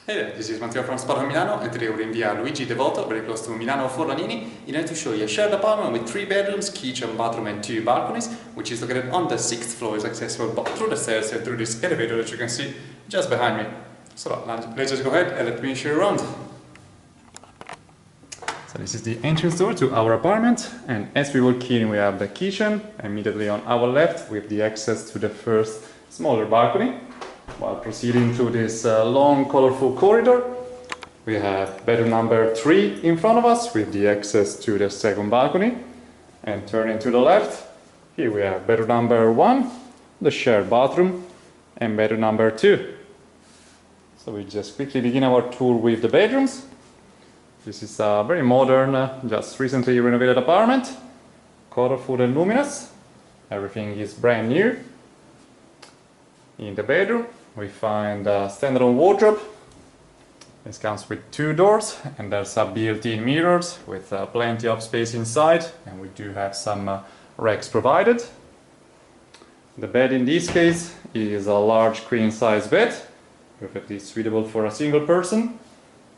Hey there, this is Matteo from Spotahome Milano, and today we're in via Luigi Devoto, very close to Milano Forlanini, in order to show you a shared apartment with 3 bedrooms, kitchen, bathroom and 2 balconies, which is located on the 6th floor. It's accessible both through the stairs and through this elevator that you can see just behind me. So let's just go ahead and let me show you around. So this is the entrance door to our apartment, and as we walk in we have the kitchen immediately on our left with the access to the first smaller balcony. While proceeding through this long colorful corridor, we have bedroom number 3 in front of us with the access to the second balcony. And turning to the left, here we have bedroom number 1, the shared bathroom, and bedroom number 2. So we just quickly begin our tour with the bedrooms. This is a very modern, just recently renovated apartment, colorful and luminous. Everything is brand new. In the bedroom we find a standalone wardrobe. This comes with 2 doors, and there's a built-in mirrors with plenty of space inside, and we do have some racks provided. The bed in this case is a large queen-size bed, perfectly suitable for a single person,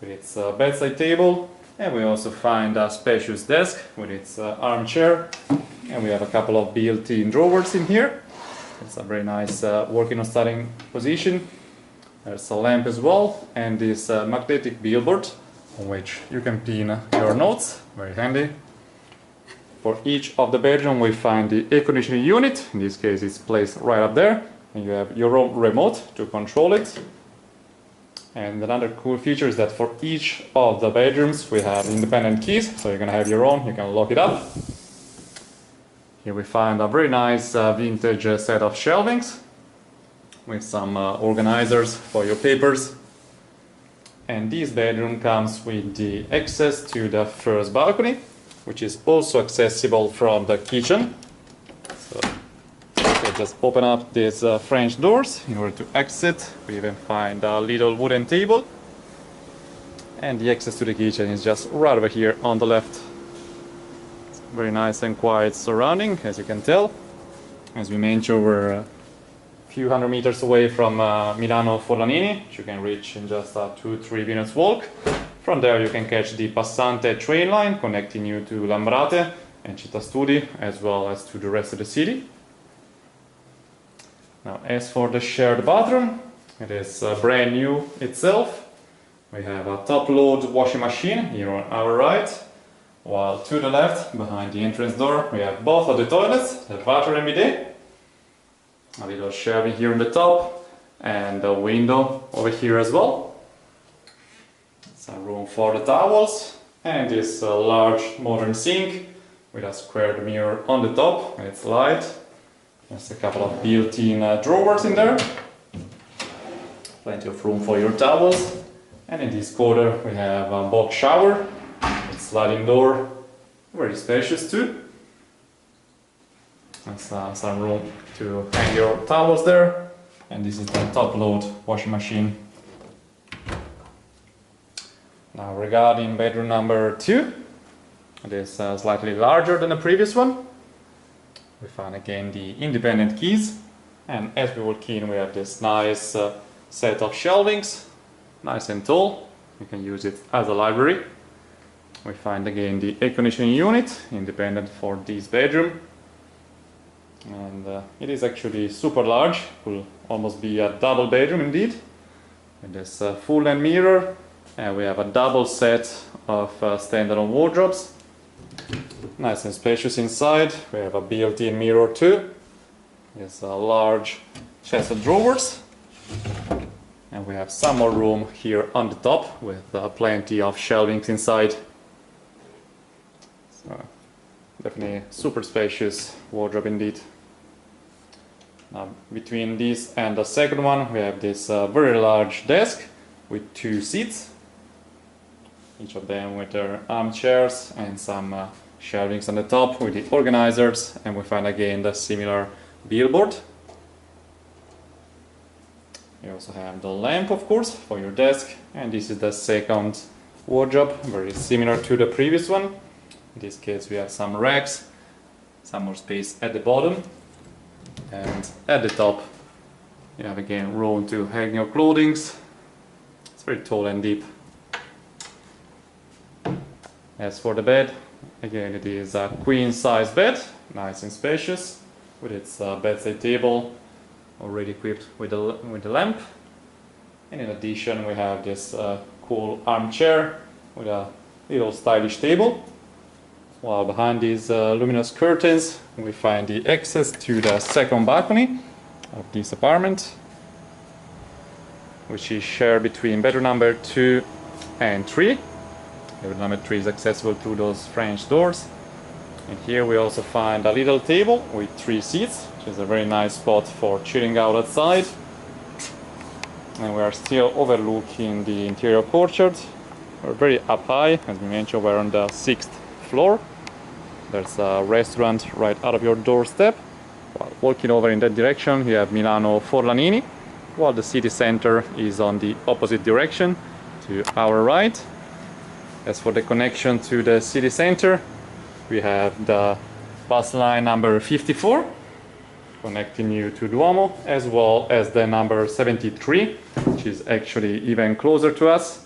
with its bedside table, and we also find a spacious desk with its armchair, and we have a couple of built-in drawers in here. It's a very nice working or studying position. There's a lamp as well, and this magnetic billboard on which you can pin your notes, very handy. For each of the bedroom we find the air conditioning unit. In this case it's placed right up there, and you have your own remote to control it. And another cool feature is that for each of the bedrooms we have independent keys, so you're gonna have your own, you can lock it up. Here we find a very nice vintage set of shelvings with some organizers for your papers. And this bedroom comes with the access to the first balcony, which is also accessible from the kitchen. So just open up these French doors in order to exit. We even find a little wooden table. And the access to the kitchen is just right over here on the left. Very nice and quiet surrounding, as you can tell. As we mentioned, we're a few hundred meters away from Milano Forlanini, which you can reach in just a 2-3 minutes walk. From there you can catch the Passante train line connecting you to Lambrate and Città Studi, as well as to the rest of the city. Now, as for the shared bathroom, it is brand new itself. We have a top-load washing machine here on our right. While to the left, behind the entrance door, we have both of the toilets, the water and bidet. A little shelving here on the top, and a window over here as well. Some room for the towels, and this large modern sink with a squared mirror on the top, and it's light. There's a couple of built-in drawers in there. Plenty of room for your towels. And in this corner we have a box shower. Sliding door, very spacious too. There's some room to hang your towels there, and this is the top-load washing machine. Now, regarding bedroom number 2, it is slightly larger than the previous one. We find again the independent keys, and as we walk in we have this nice set of shelvings, nice and tall. You can use it as a library. We find again the air conditioning unit, independent for this bedroom. And it is actually super large, will almost be a double bedroom indeed. With this full-length mirror, and we have a double set of standalone wardrobes. Nice and spacious inside. We have a built-in mirror too. There's a large chest of drawers. And we have some more room here on the top with plenty of shelvings inside. Definitely super spacious wardrobe indeed. Now, between this and the second one we have this very large desk with 2 seats, each of them with their armchairs and some shelvings on the top with the organizers, and we find again the similar billboard. You also have the lamp, of course, for your desk, and this is the second wardrobe, very similar to the previous one. In this case we have some racks, some more space at the bottom, and at the top you have again room to hang your clothing, It's very tall and deep. As for the bed, again it is a queen size bed, nice and spacious, with its bedside table already equipped with a lamp. And in addition we have this cool armchair with a little stylish table. While behind these luminous curtains we find the access to the second balcony of this apartment, which is shared between bedroom number 2 and 3. Bedroom number 3 is accessible through those French doors. And here we also find a little table with 3 seats, which is a very nice spot for chilling out outside. And we are still overlooking the interior courtyard. We're very up high, as we mentioned, we're on the 6th floor. There's a restaurant right out of your doorstep. While walking over in that direction, you have Milano Forlanini, while the city center is on the opposite direction to our right. As for the connection to the city center, we have the bus line number 54 connecting you to Duomo, as well as the number 73, which is actually even closer to us.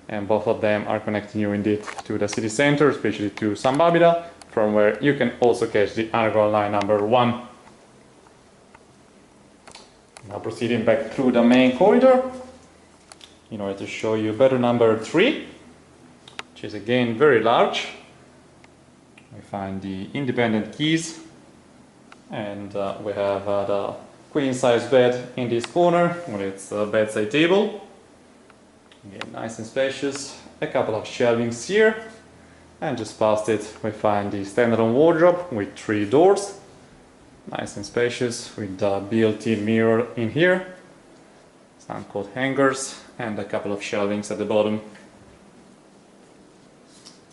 And both of them are connecting you indeed to the city center, especially to San Babila, from where you can also catch the underground line number 1. Now proceeding back through the main corridor, in order to show you bedroom number 3, which is again very large. We find the independent keys, and we have the queen size bed in this corner with its bedside table. Again, nice and spacious. A couple of shelvings here, and just past it we find the standalone wardrobe with 3 doors. Nice and spacious with the built-in mirror in here, some coat hangers, and a couple of shelvings at the bottom.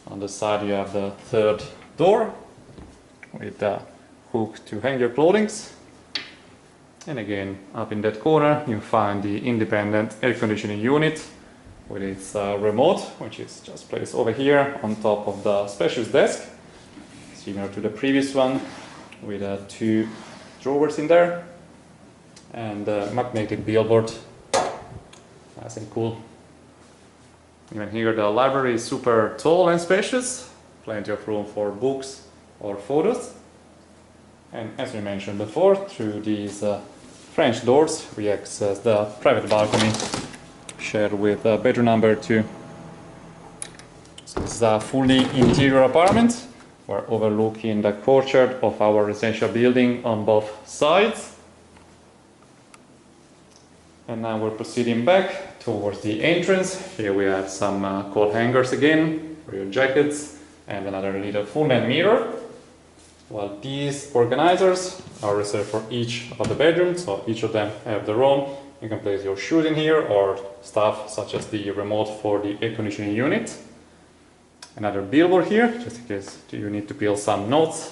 On the side you have the 3rd door with a hook to hang your clothing. And again, up in that corner you find the independent air conditioning unit with its remote, which is just placed over here on top of the spacious desk, similar to the previous one, with 2 drawers in there and a magnetic billboard. Nice and cool. Even here the library is super tall and spacious, plenty of room for books or photos. And as we mentioned before, through these French doors we access the private balcony shared with bedroom number 2. So this is a fully interior apartment. We're overlooking the courtyard of our residential building on both sides. And now we're proceeding back towards the entrance. Here we have some coat hangers again for your jackets and another little full-length mirror. While these organizers are reserved for each of the bedrooms, so each of them have their own. You can place your shoes in here or stuff such as the remote for the air conditioning unit. Another billboard here, just in case you need to peel some notes.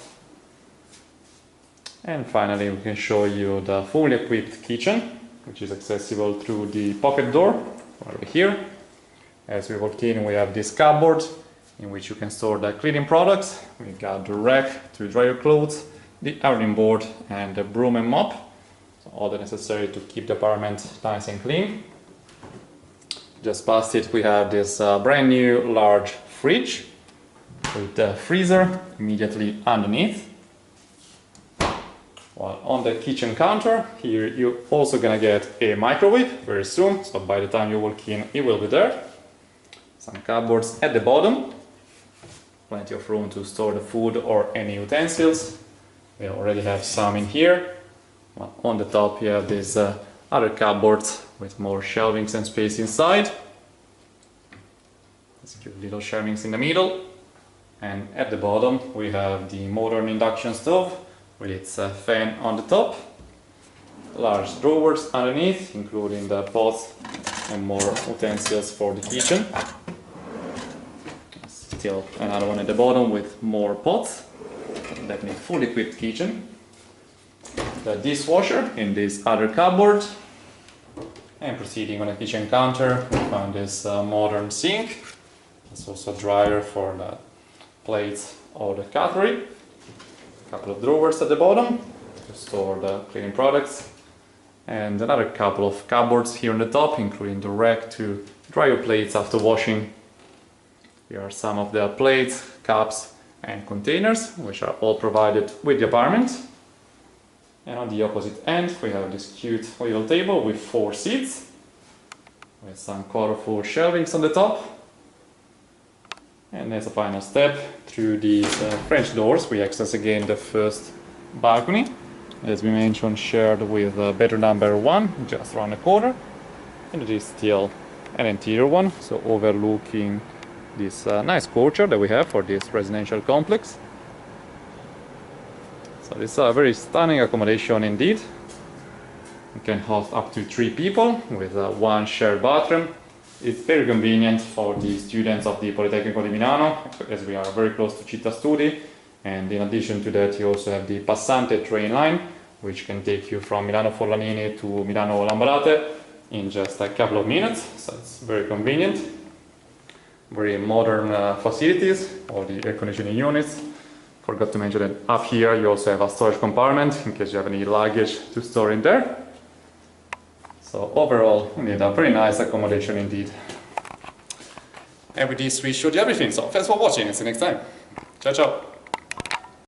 And finally we can show you the fully equipped kitchen, which is accessible through the pocket door over here. As we walk in we have this cupboard in which you can store the cleaning products. We got the rack to dry your clothes, the ironing board and the broom and mop. So all the necessary to keep the apartment nice and clean. Just past it we have this brand new large fridge with the freezer immediately underneath. While on the kitchen counter, here you're also gonna get a microwave very soon, so by the time you walk in it will be there. Some cupboards at the bottom, plenty of room to store the food or any utensils. We already have some in here. Well, on the top you have these other cupboards with more shelvings and space inside. These cute little shelvings in the middle. And at the bottom we have the modern induction stove with its fan on the top. Large drawers underneath, including the pots and more utensils for the kitchen. Still another one at the bottom with more pots. Definitely fully equipped kitchen. The dishwasher in this other cupboard. And proceeding on the kitchen counter, we found this modern sink. There's also a dryer for the plates or the cutlery. A couple of drawers at the bottom to store the cleaning products. and another couple of cupboards here on the top, including the rack to dry your plates after washing. Here are some of the plates, cups and containers, which are all provided with the apartment. And on the opposite end we have this cute little table with 4 seats, with some colorful shelvings on the top. And as a final step, through these French doors we access again the first balcony, as we mentioned, shared with bedroom number 1, just around the corner. And it is still an interior one, so overlooking this nice courtyard that we have for this residential complex. So this is a very stunning accommodation indeed. It can host up to 3 people with 1 shared bathroom. It's very convenient for the students of the Politecnico di Milano, as we are very close to Città Studi. And in addition to that, you also have the Passante train line, which can take you from Milano Forlanini to Milano Lambrate in just a couple of minutes. So it's very convenient. Very modern facilities, all the air conditioning units. Forgot to mention that up here you also have a storage compartment in case you have any luggage to store in there. So overall, indeed, a very nice accommodation indeed. And with this we showed you everything, so thanks for watching, and see you next time. Ciao ciao!